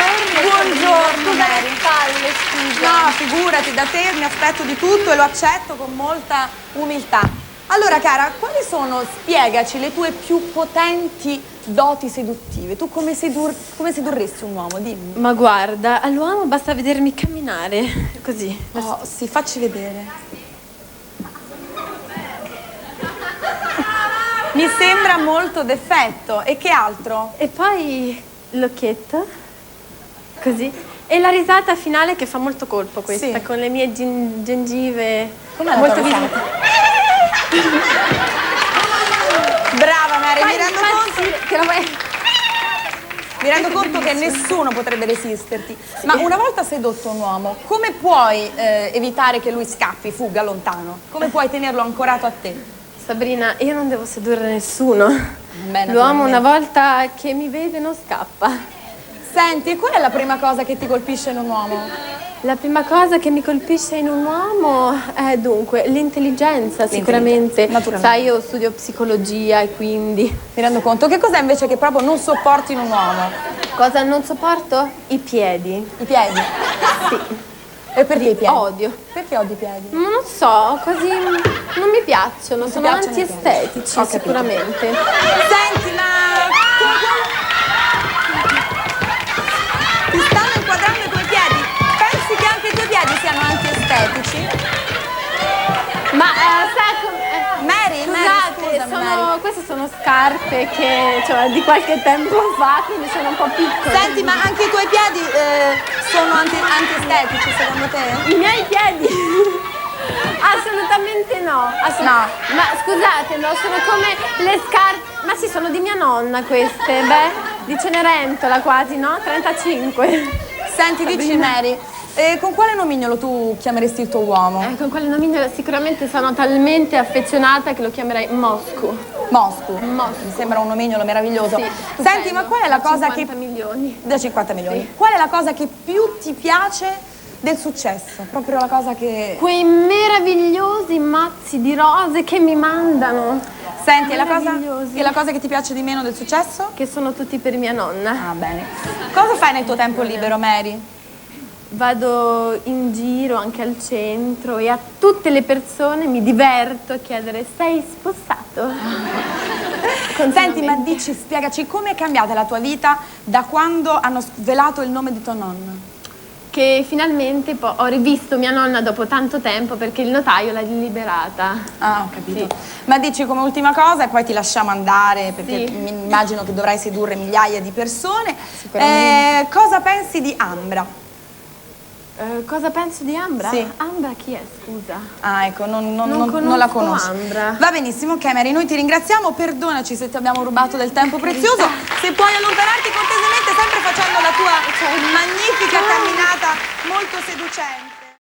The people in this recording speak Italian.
Buongiorno, Scusa Mary. le spalle, scusa. No, figurati, da te mi aspetto di tutto e lo accetto con molta umiltà. Allora, cara, quali sono, spiegaci, le tue più potenti doti seduttive? Tu come sedurresti un uomo? Dimmi. Ma guarda, all'uomo basta vedermi camminare, così. Oh, sì, facci vedere. Mi sembra molto d'effetto. E che altro? E poi l'occhietto, così. E la risata finale che fa molto colpo questa, Sì. con le mie gengive Com'è la molto tua visibili. risata? Brava Mary, mi rendo conto che la vuoi... Mi rendo conto che nessuno potrebbe resisterti. Ma una volta sedotto un uomo, come puoi evitare che lui scappi, fuga lontano? Come puoi tenerlo ancorato a te? Sabrina, io non devo sedurre nessuno. Beh, L'uomo naturalmente. una volta che mi vede non scappa. Senti, e qual è la prima cosa che ti colpisce in un uomo? La prima cosa che mi colpisce in un uomo è dunque l'intelligenza, sicuramente. naturalmente. Sai, io studio psicologia e quindi... Mi rendo conto. Che cos'è invece che proprio non sopporti in un uomo? Cosa non sopporto? I piedi. I piedi? Sì. E perché i piedi? Odio. Perché odi i piedi? Ma non so, così non mi piacciono, sono piacciono i piedi. antiestetici Ho capito. sicuramente. Senti, ma... Ti stanno inquadrando i tuoi piedi? Pensi che anche i tuoi piedi siano antiestetici? Ma sai come... Mary, Scusate, scusami, Mary. queste sono scarpe che cioè, di qualche tempo fa, quindi sono un po' piccole. Senti, ma anche i tuoi piedi sono antiestetici secondo te? I miei piedi? Assolutamente no. No. Ma scusate, no, sono come le scarpe. Ma sì, sono di mia nonna queste, beh, di Cenerentola quasi, no? 35. Senti, dici Mary, con quale nomignolo tu chiameresti il tuo uomo? Con quale nomignolo sicuramente sono talmente affezionata che lo chiamerei Moscu. Moscu. Moscu. Mi sembra un nomignolo meraviglioso. Sì, Senti, stupendo. ma qual è la cosa 50 che... milioni. Da 50 milioni. Sì. Qual è la cosa che più ti piace del successo? Proprio la cosa che... Quei meravigliosi mazzi di rose che mi mandano. Senti, Meravigliosi. e la cosa che ti piace di meno del successo? Che sono tutti per mia nonna. Ah, bene. Cosa fai nel tuo tempo libero, Mary? Vado in giro anche al centro e a tutte le persone mi diverto a chiedere: sei sposato? Senti, ma dici, spiegaci come è cambiata la tua vita da quando hanno svelato il nome di tua nonna? Che finalmente ho rivisto mia nonna dopo tanto tempo perché il notaio l'ha liberata. Ah, ho capito. Sì. Ma dici come ultima cosa e poi ti lasciamo andare perché Sì. mi immagino che dovrai sedurre migliaia di persone. Sicuramente. Cosa pensi di Ambra? Cosa penso di Ambra? Sì. Ambra chi è, scusa? Ah, ecco, non conosco la conosco. Ambra. Va benissimo, ok Mary, noi ti ringraziamo, perdonaci se ti abbiamo rubato del tempo prezioso. Se puoi allontanarti cortesemente, sempre facendo la tua magnifica camminata molto seducente.